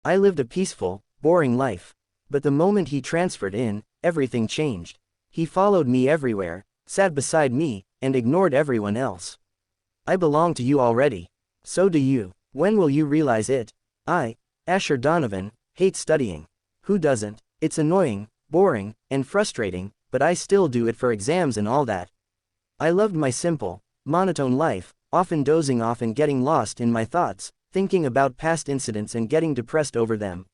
I lived a peaceful, boring life. But the moment he transferred in, everything changed. He followed me everywhere, sat beside me, and ignored everyone else. I belong to you already. So do you. When will you realize it? I, Asher Donovan, hate studying. Who doesn't? It's annoying, boring, and frustrating, but I still do it for exams and all that. I loved my simple, monotone life, often dozing off and getting lost in my thoughts, thinking about past incidents and getting depressed over them.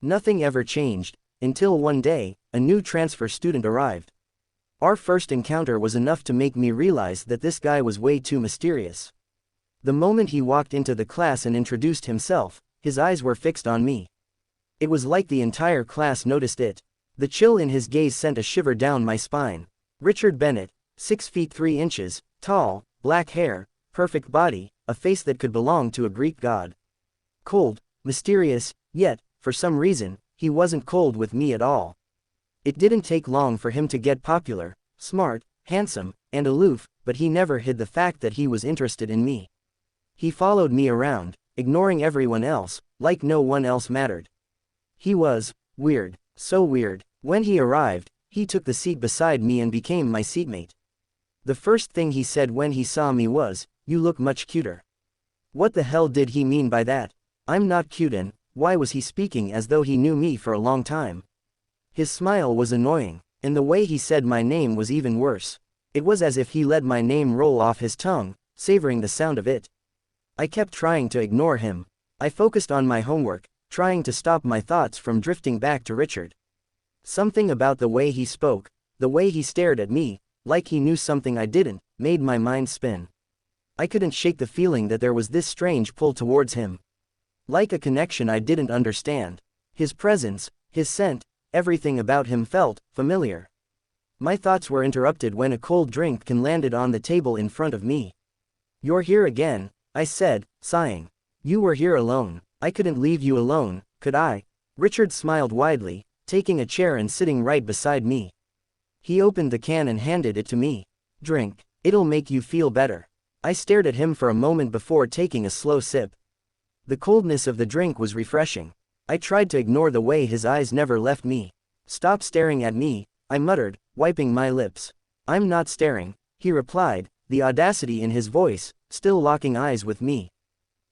Nothing ever changed, until one day, a new transfer student arrived. Our first encounter was enough to make me realize that this guy was way too mysterious. The moment he walked into the class and introduced himself, his eyes were fixed on me. It was like the entire class noticed it. The chill in his gaze sent a shiver down my spine. Richard Bennett, 6 feet 3 inches, tall, black hair, perfect body, a face that could belong to a Greek god. Cold, mysterious, yet, for some reason, he wasn't cold with me at all. It didn't take long for him to get popular, smart, handsome, and aloof, but he never hid the fact that he was interested in me. He followed me around, ignoring everyone else, like no one else mattered. He was weird, so weird. When he arrived, he took the seat beside me and became my seatmate. The first thing he said when he saw me was, "You look much cuter." What the hell did he mean by that? I'm not cute, and why was he speaking as though he knew me for a long time? His smile was annoying, and the way he said my name was even worse. It was as if he let my name roll off his tongue, savoring the sound of it. I kept trying to ignore him. I focused on my homework, trying to stop my thoughts from drifting back to Richard. Something about the way he spoke, the way he stared at me, like he knew something I didn't, made my mind spin. I couldn't shake the feeling that there was this strange pull towards him. Like a connection I didn't understand. His presence, his scent, everything about him felt familiar. My thoughts were interrupted when a cold drink can landed on the table in front of me. "You're here again," I said, sighing. "You were here alone. I couldn't leave you alone, could I?" Richard smiled widely, taking a chair and sitting right beside me. He opened the can and handed it to me. "Drink. It'll make you feel better." I stared at him for a moment before taking a slow sip. The coldness of the drink was refreshing. I tried to ignore the way his eyes never left me. "Stop staring at me," I muttered, wiping my lips. "I'm not staring," he replied, the audacity in his voice, still locking eyes with me.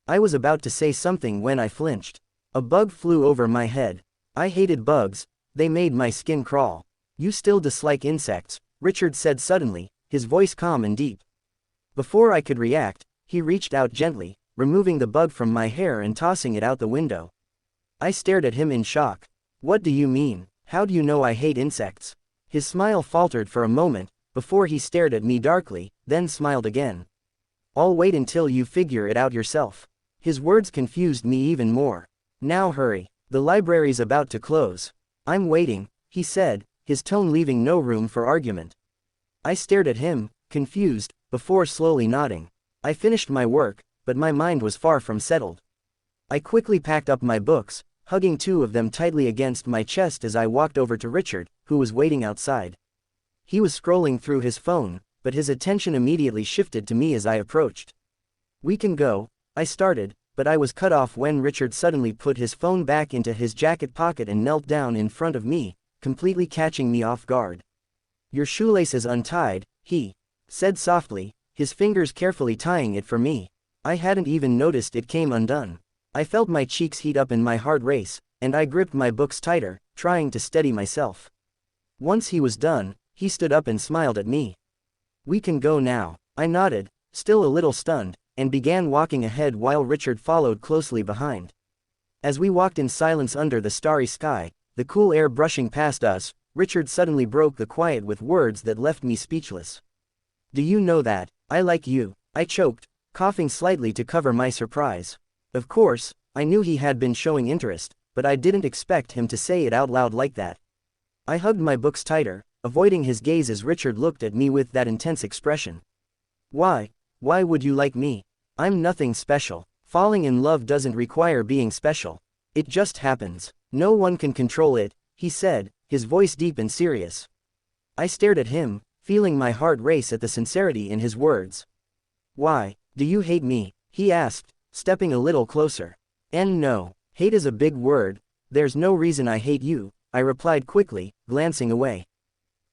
I was about to say something when I flinched. A bug flew over my head. I hated bugs, they made my skin crawl. "You still dislike insects," Richard said suddenly, his voice calm and deep. Before I could react, he reached out gently, removing the bug from my hair and tossing it out the window. I stared at him in shock. "What do you mean? How do you know I hate insects?" His smile faltered for a moment, before he stared at me darkly, then smiled again. "I'll wait until you figure it out yourself." His words confused me even more. "Now hurry. The library's about to close." "I'm waiting," he said, his tone leaving no room for argument. I stared at him, confused, before slowly nodding. I finished my work, but my mind was far from settled. I quickly packed up my books, hugging 2 of them tightly against my chest as I walked over to Richard, who was waiting outside. He was scrolling through his phone, but his attention immediately shifted to me as I approached. "We can go," I started, but I was cut off when Richard suddenly put his phone back into his jacket pocket and knelt down in front of me, completely catching me off guard. "Your shoelace is untied," he said softly, his fingers carefully tying it for me. I hadn't even noticed it came undone. I felt my cheeks heat up and my heart race, and I gripped my books tighter, trying to steady myself. Once he was done, he stood up and smiled at me. "We can go now." I nodded, still a little stunned, and began walking ahead while Richard followed closely behind. As we walked in silence under the starry sky, the cool air brushing past us, Richard suddenly broke the quiet with words that left me speechless. "Do you know that I like you?" I choked, coughing slightly to cover my surprise. Of course, I knew he had been showing interest, but I didn't expect him to say it out loud like that. I hugged my books tighter, avoiding his gaze as Richard looked at me with that intense expression. Why would you like me? I'm nothing special. Falling in love doesn't require being special. It just happens. No one can control it," he said, his voice deep and serious. I stared at him, feeling my heart race at the sincerity in his words. "Why do you hate me?" he asked, stepping a little closer. "And no, Hate is a big word. There's no reason I hate you, I replied quickly, glancing away.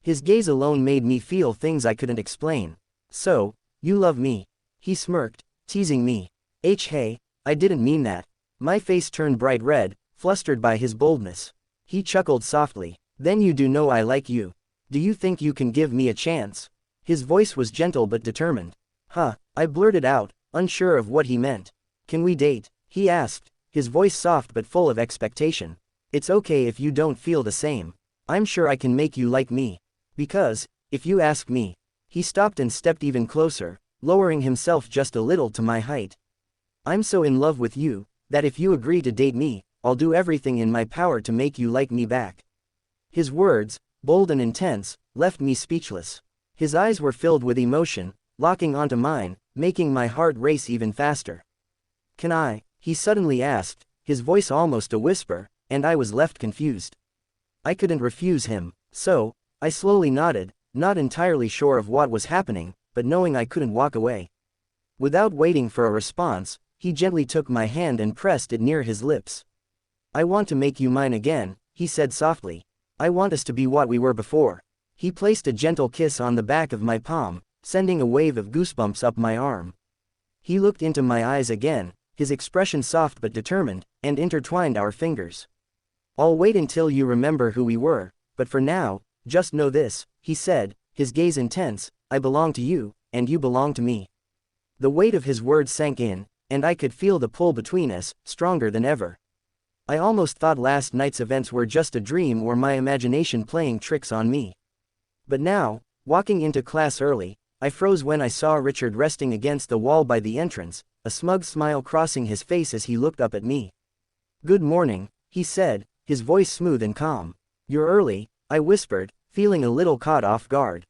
His gaze alone made me feel things I couldn't explain. So, you love me? He smirked, teasing me. Hey, I didn't mean that. My face turned bright red, flustered by his boldness. He chuckled softly. Then you do know I like you. Do you think you can give me a chance? His voice was gentle but determined. Huh, I blurted out, unsure of what he meant. Can we date? He asked, his voice soft but full of expectation. It's okay if you don't feel the same. I'm sure I can make you like me. Because, if you ask me. He stopped and stepped even closer, lowering himself just a little to my height. I'm so in love with you, that if you agree to date me, I'll do everything in my power to make you like me back. His words, bold and intense, left me speechless. His eyes were filled with emotion, locking onto mine, making my heart race even faster. Can I? He suddenly asked, his voice almost a whisper, and I was left confused. I couldn't refuse him, so, I slowly nodded, not entirely sure of what was happening, but knowing I couldn't walk away. Without waiting for a response, he gently took my hand and pressed it near his lips. I want to make you mine again, he said softly. I want us to be what we were before. He placed a gentle kiss on the back of my palm, sending a wave of goosebumps up my arm. He looked into my eyes again, his expression soft but determined, and intertwined our fingers. I'll wait until you remember who we were, but for now, just know this, he said, his gaze intense, I belong to you, and you belong to me. The weight of his words sank in, and I could feel the pull between us, stronger than ever. I almost thought last night's events were just a dream or my imagination playing tricks on me. But now, walking into class early, I froze when I saw Richard resting against the wall by the entrance, a smug smile crossing his face as he looked up at me. Good morning, he said, his voice smooth and calm. You're early, I whispered, feeling a little caught off guard.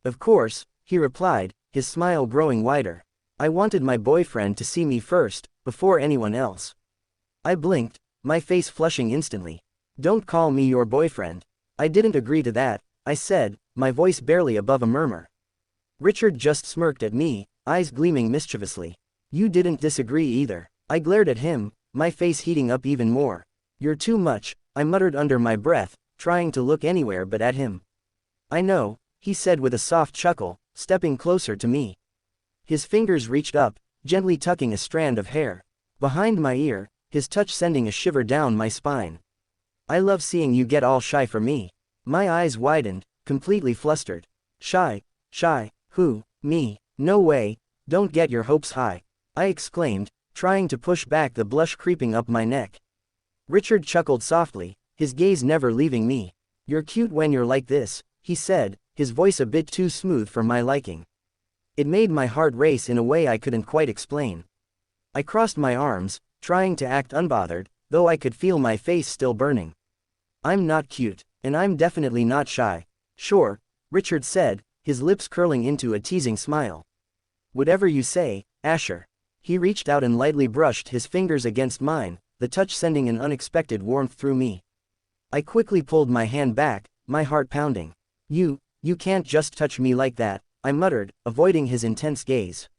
Of course, he replied, his smile growing wider. I wanted my boyfriend to see me first, before anyone else. I blinked, my face flushing instantly. Don't call me your boyfriend. I didn't agree to that, I said, my voice barely above a murmur. Richard just smirked at me, eyes gleaming mischievously. You didn't disagree either. I glared at him, my face heating up even more. You're too much, I muttered under my breath, trying to look anywhere but at him. I know, he said with a soft chuckle, stepping closer to me. His fingers reached up, gently tucking a strand of hair behind my ear, his touch sending a shiver down my spine. I love seeing you get all shy for me. My eyes widened, completely flustered. Shy? Who? Me? No way, don't get your hopes high, I exclaimed, trying to push back the blush creeping up my neck. Richard chuckled softly, his gaze never leaving me. You're cute when you're like this, he said, his voice a bit too smooth for my liking. It made my heart race in a way I couldn't quite explain. I crossed my arms, trying to act unbothered, though I could feel my face still burning. I'm not cute, and I'm definitely not shy. Sure, Richard said, his lips curling into a teasing smile. Whatever you say, Asher. He reached out and lightly brushed his fingers against mine, the touch sending an unexpected warmth through me. I quickly pulled my hand back, my heart pounding. You can't just touch me like that, I muttered, avoiding his intense gaze.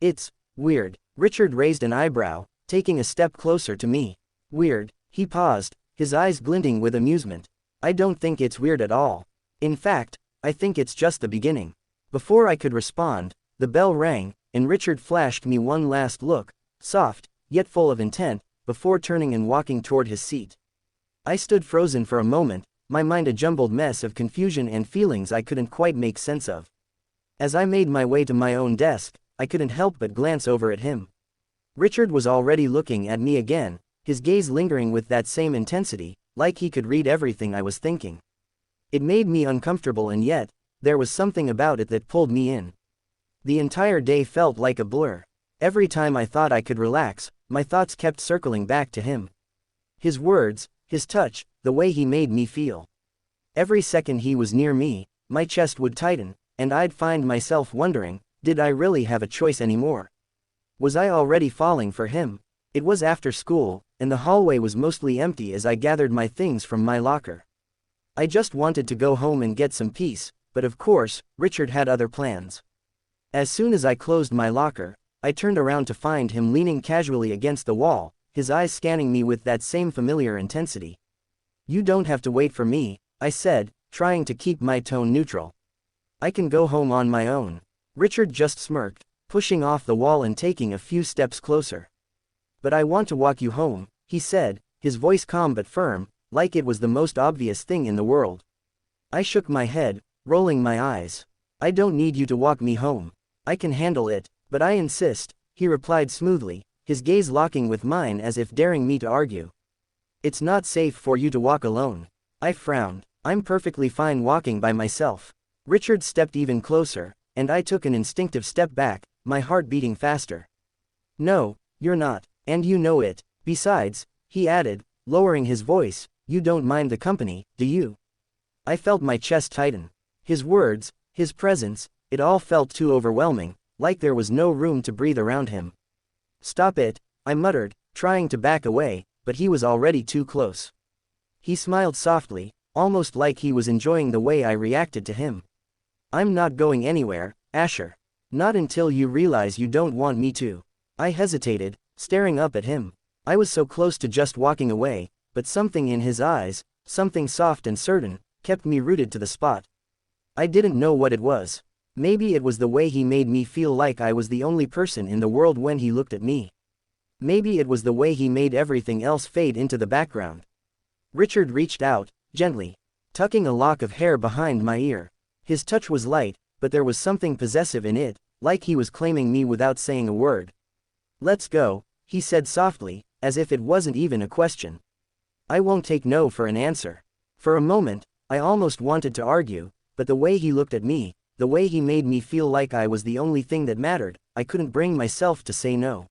It's weird. Richard raised an eyebrow, taking a step closer to me. Weird. He paused, his eyes glinting with amusement. I don't think it's weird at all. In fact, I think it's just the beginning. Before I could respond, the bell rang, and Richard flashed me one last look, soft, yet full of intent, before turning and walking toward his seat. I stood frozen for a moment, my mind a jumbled mess of confusion and feelings I couldn't quite make sense of. As I made my way to my own desk, I couldn't help but glance over at him. Richard was already looking at me again, his gaze lingering with that same intensity, like he could read everything I was thinking. It made me uncomfortable, and yet, there was something about it that pulled me in. The entire day felt like a blur. Every time I thought I could relax, my thoughts kept circling back to him. His words, his touch, the way he made me feel. Every second he was near me, my chest would tighten, and I'd find myself wondering, did I really have a choice anymore? Was I already falling for him? It was after school, and the hallway was mostly empty as I gathered my things from my locker. I just wanted to go home and get some peace, but of course, Richard had other plans. As soon as I closed my locker, I turned around to find him leaning casually against the wall, his eyes scanning me with that same familiar intensity. You don't have to wait for me, I said, trying to keep my tone neutral. I can go home on my own. Richard just smirked, pushing off the wall and taking a few steps closer. But I want to walk you home, he said, his voice calm but firm, like it was the most obvious thing in the world. I shook my head, rolling my eyes. I don't need you to walk me home. I can handle it, but I insist, he replied smoothly, his gaze locking with mine as if daring me to argue. It's not safe for you to walk alone. I frowned. I'm perfectly fine walking by myself. Richard stepped even closer, and I took an instinctive step back, my heart beating faster. No, you're not, and you know it. Besides, he added, lowering his voice, you don't mind the company, do you? I felt my chest tighten. His words, his presence, it all felt too overwhelming, like there was no room to breathe around him. Stop it, I muttered, trying to back away, but he was already too close. He smiled softly, almost like he was enjoying the way I reacted to him. I'm not going anywhere, Asher. Not until you realize you don't want me to. I hesitated, staring up at him. I was so close to just walking away, but something in his eyes, something soft and certain, kept me rooted to the spot. I didn't know what it was. Maybe it was the way he made me feel like I was the only person in the world when he looked at me. Maybe it was the way he made everything else fade into the background. Richard reached out, gently, tucking a lock of hair behind my ear. His touch was light, but there was something possessive in it, like he was claiming me without saying a word. Let's go, he said softly, as if it wasn't even a question. I won't take no for an answer. For a moment, I almost wanted to argue, but the way he looked at me, the way he made me feel like I was the only thing that mattered, I couldn't bring myself to say no.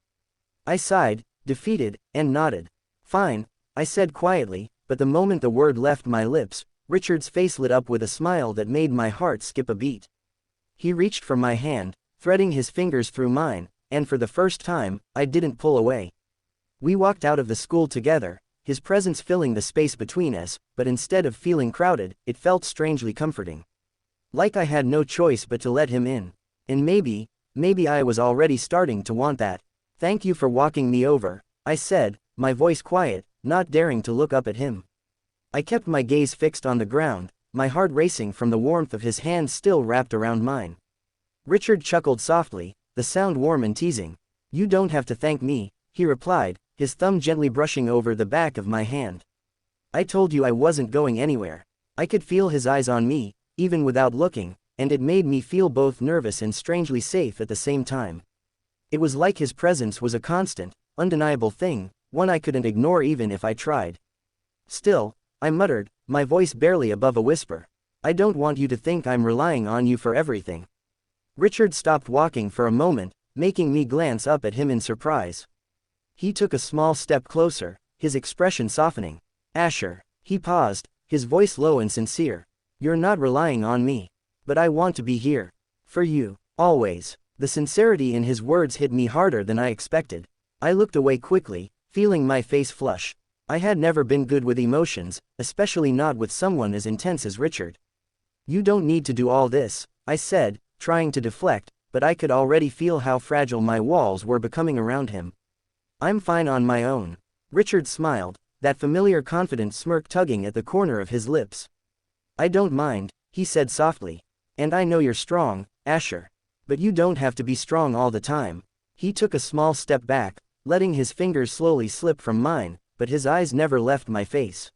I sighed, defeated, and nodded. Fine, I said quietly, but the moment the word left my lips, Richard's face lit up with a smile that made my heart skip a beat. He reached for my hand, threading his fingers through mine, and for the first time, I didn't pull away. We walked out of the school together, his presence filling the space between us, but instead of feeling crowded, it felt strangely comforting. Like I had no choice but to let him in. And maybe I was already starting to want that. Thank you for walking me over, I said, my voice quiet, not daring to look up at him. I kept my gaze fixed on the ground, my heart racing from the warmth of his hands still wrapped around mine. Richard chuckled softly, the sound warm and teasing. You don't have to thank me, he replied, his thumb gently brushing over the back of my hand. I told you I wasn't going anywhere. I could feel his eyes on me, even without looking, and it made me feel both nervous and strangely safe at the same time. It was like his presence was a constant, undeniable thing, one I couldn't ignore even if I tried. Still, I muttered, my voice barely above a whisper. I don't want you to think I'm relying on you for everything. Richard stopped walking for a moment, making me glance up at him in surprise. He took a small step closer, his expression softening. Asher. He paused, his voice low and sincere. You're not relying on me. But I want to be here. For you. Always. The sincerity in his words hit me harder than I expected. I looked away quickly, feeling my face flush. I had never been good with emotions, especially not with someone as intense as Richard. You don't need to do all this, I said, trying to deflect, but I could already feel how fragile my walls were becoming around him. I'm fine on my own. Richard smiled, that familiar confident smirk tugging at the corner of his lips. I don't mind, he said softly. And I know you're strong, Asher. But you don't have to be strong all the time. He took a small step back, letting his fingers slowly slip from mine, but his eyes never left my face.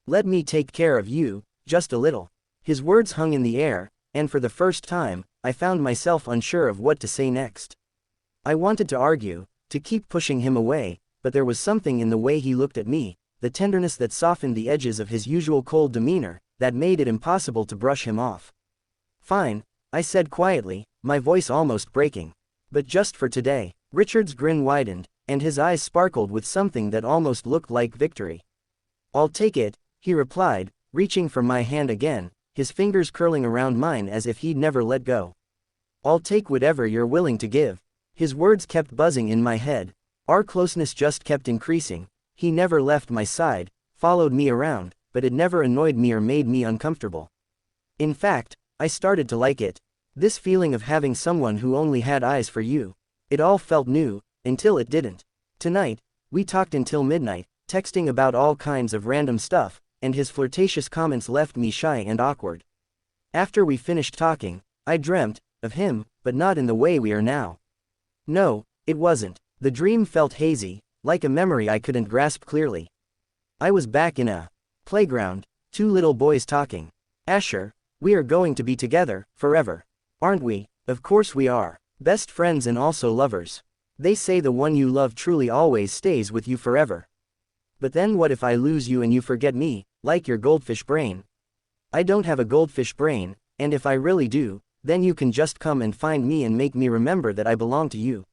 Let me take care of you, just a little. His words hung in the air, and for the first time, I found myself unsure of what to say next. I wanted to argue, to keep pushing him away, but there was something in the way he looked at me, the tenderness that softened the edges of his usual cold demeanor, that made it impossible to brush him off. Fine, I said quietly, my voice almost breaking. But just for today. Richard's grin widened, and his eyes sparkled with something that almost looked like victory. I'll take it, he replied, reaching for my hand again, his fingers curling around mine as if he'd never let go. I'll take whatever you're willing to give. His words kept buzzing in my head. Our closeness just kept increasing. He never left my side, followed me around, but it never annoyed me or made me uncomfortable. In fact, I started to like it. This feeling of having someone who only had eyes for you. It all felt new, until it didn't. Tonight, We talked until midnight, texting about all kinds of random stuff, and his flirtatious comments left me shy and awkward. After we finished talking, I dreamt of him, but not in the way we are now. No, it wasn't. The dream felt hazy, like a memory I couldn't grasp clearly. I was back in a playground, two little boys talking. Asher, we are going to be together, forever. Aren't we? Of course we are. Best friends and also lovers. They say the one you love truly always stays with you forever. But then what if I lose you and you forget me, like your goldfish brain? I don't have a goldfish brain, and if I really do, then you can just come and find me and make me remember that I belong to you.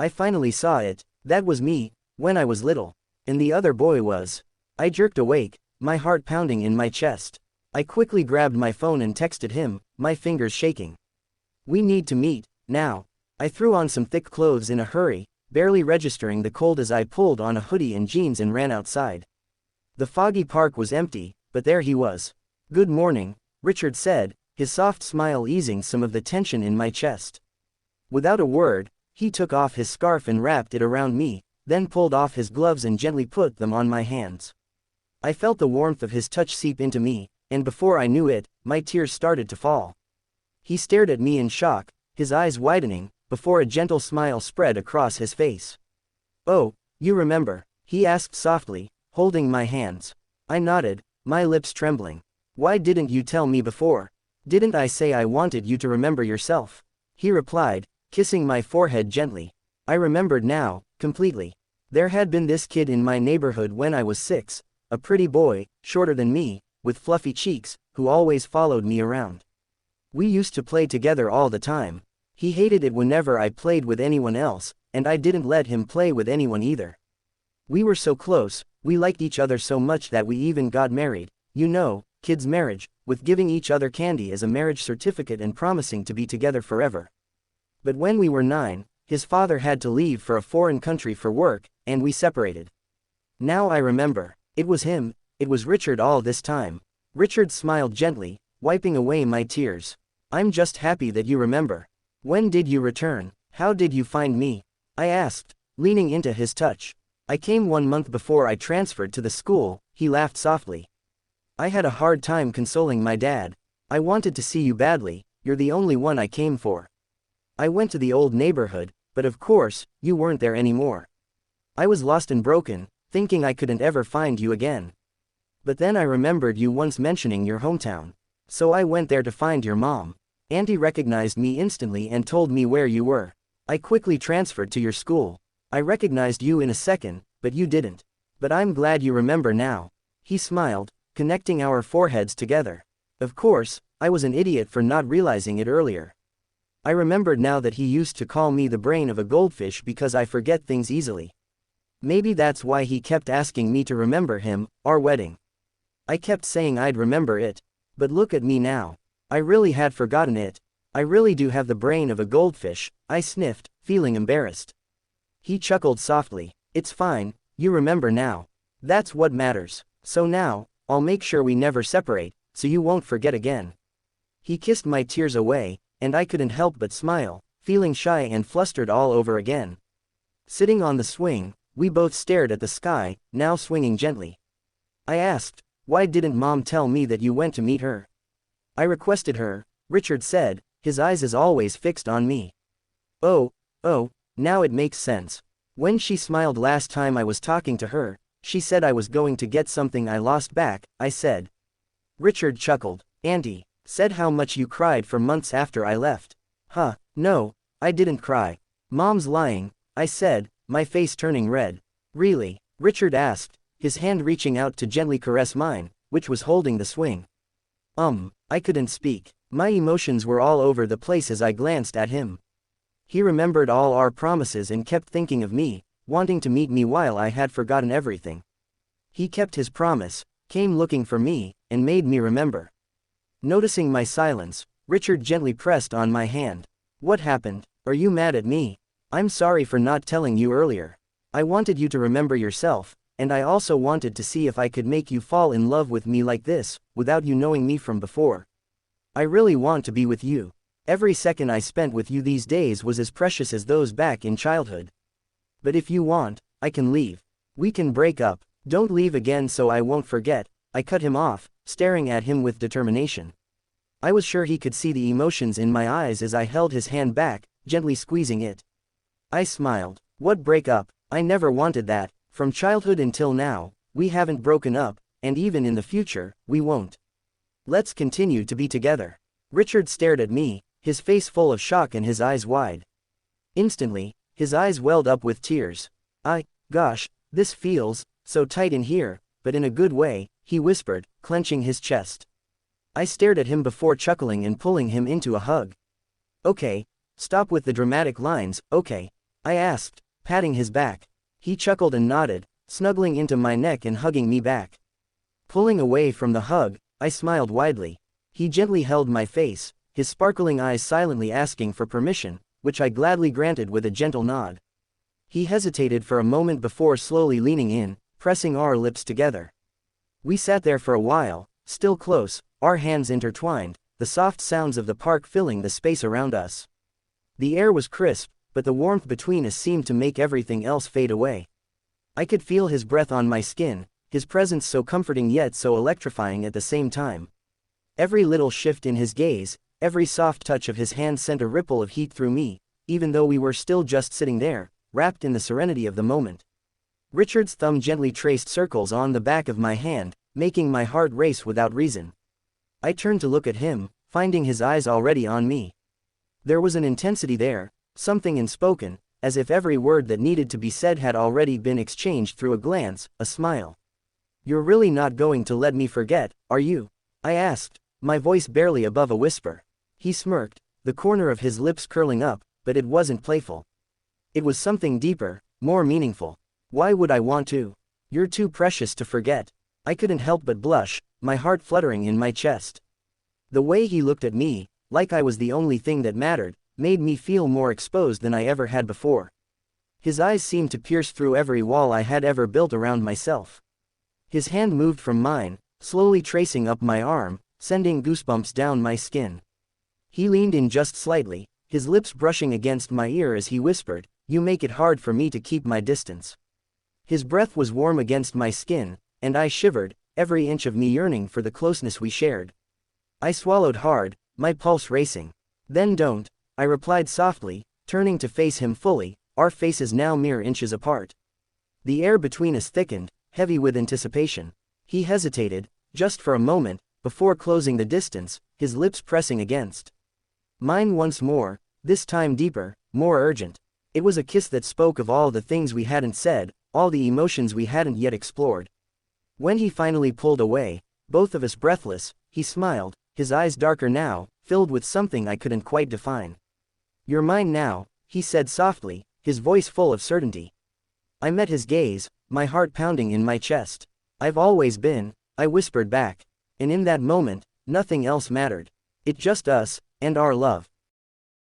I finally saw it. That was me, when I was little. And the other boy was. I jerked awake, my heart pounding in my chest. I quickly grabbed my phone and texted him, my fingers shaking. We need to meet, now. I threw on some thick clothes in a hurry, barely registering the cold as I pulled on a hoodie and jeans and ran outside. The foggy park was empty, but there he was. Good morning, Richard said, his soft smile easing some of the tension in my chest. Without a word, he took off his scarf and wrapped it around me, then pulled off his gloves and gently put them on my hands. I felt the warmth of his touch seep into me, and before I knew it, my tears started to fall. He stared at me in shock, his eyes widening, before a gentle smile spread across his face. Oh, you remember? He asked softly, holding my hands. I nodded, my lips trembling. Why didn't you tell me before? Didn't I say I wanted you to remember yourself? He replied, kissing my forehead gently. I remembered now, completely. There had been this kid in my neighborhood when I was 6, a pretty boy, shorter than me, with fluffy cheeks, who always followed me around. We used to play together all the time. He hated it whenever I played with anyone else, and I didn't let him play with anyone either. We were so close, we liked each other so much that we even got married, you know, kids' marriage, with giving each other candy as a marriage certificate and promising to be together forever. But when we were 9, his father had to leave for a foreign country for work, and we separated. Now I remember, it was him, it was Richard all this time. Richard smiled gently, wiping away my tears. I'm just happy that you remember. When did you return? How did you find me? I asked, leaning into his touch. I came 1 month before I transferred to the school, he laughed softly. I had a hard time consoling my dad. I wanted to see you badly, you're the only one I came for. I went to the old neighborhood, but of course, you weren't there anymore. I was lost and broken, thinking I couldn't ever find you again. But then I remembered you once mentioning your hometown. So I went there to find your mom. Auntie recognized me instantly and told me where you were. I quickly transferred to your school. I recognized you in a second, but you didn't. But I'm glad you remember now. He smiled, connecting our foreheads together. Of course, I was an idiot for not realizing it earlier. I remembered now that he used to call me the brain of a goldfish because I forget things easily. Maybe that's why he kept asking me to remember him, our wedding. I kept saying I'd remember it. But look at me now. I really had forgotten it. I really do have the brain of a goldfish, I sniffed, feeling embarrassed. He chuckled softly. It's fine, you remember now. That's what matters. So now, I'll make sure we never separate, so you won't forget again. He kissed my tears away, and I couldn't help but smile, feeling shy and flustered all over again. Sitting on the swing, we both stared at the sky, now swinging gently. I asked, why didn't Mom tell me that you went to meet her? I requested her, Richard said, his eyes as always fixed on me. Oh, now it makes sense. When she smiled last time I was talking to her, she said I was going to get something I lost back, I said. Richard chuckled. Auntie said how much you cried for months after I left. Huh, no, I didn't cry. Mom's lying, I said, my face turning red. Really? Richard asked, his hand reaching out to gently caress mine, which was holding the swing. I couldn't speak. My emotions were all over the place as I glanced at him. He remembered all our promises and kept thinking of me, wanting to meet me while I had forgotten everything. He kept his promise, came looking for me, and made me remember. Noticing my silence, Richard gently pressed on my hand. What happened? Are you mad at me? I'm sorry for not telling you earlier. I wanted you to remember yourself, and I also wanted to see if I could make you fall in love with me like this, without you knowing me from before. I really want to be with you. Every second I spent with you these days was as precious as those back in childhood. But if you want, I can leave. We can break up. Don't leave again so I won't forget. I cut him off, staring at him with determination. I was sure he could see the emotions in my eyes as I held his hand back, gently squeezing it. I smiled. What break up? I never wanted that. From childhood until now, we haven't broken up, and even in the future, we won't. Let's continue to be together. Richard stared at me, his face full of shock and his eyes wide. Instantly, his eyes welled up with tears. Gosh, this feels so tight in here, but in a good way, he whispered, clenching his chest. I stared at him before chuckling and pulling him into a hug. Okay, stop with the dramatic lines, okay? I asked, patting his back. He chuckled and nodded, snuggling into my neck and hugging me back. Pulling away from the hug, I smiled widely. He gently held my face, his sparkling eyes silently asking for permission, which I gladly granted with a gentle nod. He hesitated for a moment before slowly leaning in, pressing our lips together. We sat there for a while, still close, our hands intertwined, the soft sounds of the park filling the space around us. The air was crisp, but the warmth between us seemed to make everything else fade away. I could feel his breath on my skin, his presence so comforting yet so electrifying at the same time. Every little shift in his gaze, every soft touch of his hand sent a ripple of heat through me, even though we were still just sitting there, wrapped in the serenity of the moment. Richard's thumb gently traced circles on the back of my hand, making my heart race without reason. I turned to look at him, finding his eyes already on me. There was an intensity there, something unspoken, as if every word that needed to be said had already been exchanged through a glance, a smile. You're really not going to let me forget, are you? I asked, my voice barely above a whisper. He smirked, the corner of his lips curling up, but it wasn't playful. It was something deeper, more meaningful. Why would I want to? You're too precious to forget. I couldn't help but blush, my heart fluttering in my chest. The way he looked at me, like I was the only thing that mattered, made me feel more exposed than I ever had before. His eyes seemed to pierce through every wall I had ever built around myself. His hand moved from mine, slowly tracing up my arm, sending goosebumps down my skin. He leaned in just slightly, his lips brushing against my ear as he whispered, "You make it hard for me to keep my distance." His breath was warm against my skin, and I shivered, every inch of me yearning for the closeness we shared. I swallowed hard, my pulse racing. "Then don't," I replied softly, turning to face him fully, our faces now mere inches apart. The air between us thickened, heavy with anticipation. He hesitated, just for a moment, before closing the distance, his lips pressing against mine once more, this time deeper, more urgent. It was a kiss that spoke of all the things we hadn't said, all the emotions we hadn't yet explored. When he finally pulled away, both of us breathless, he smiled, his eyes darker now, filled with something I couldn't quite define. "You're mine now," he said softly, his voice full of certainty. I met his gaze, my heart pounding in my chest. "I've always been," I whispered back. And in that moment, nothing else mattered. It just us, and our love.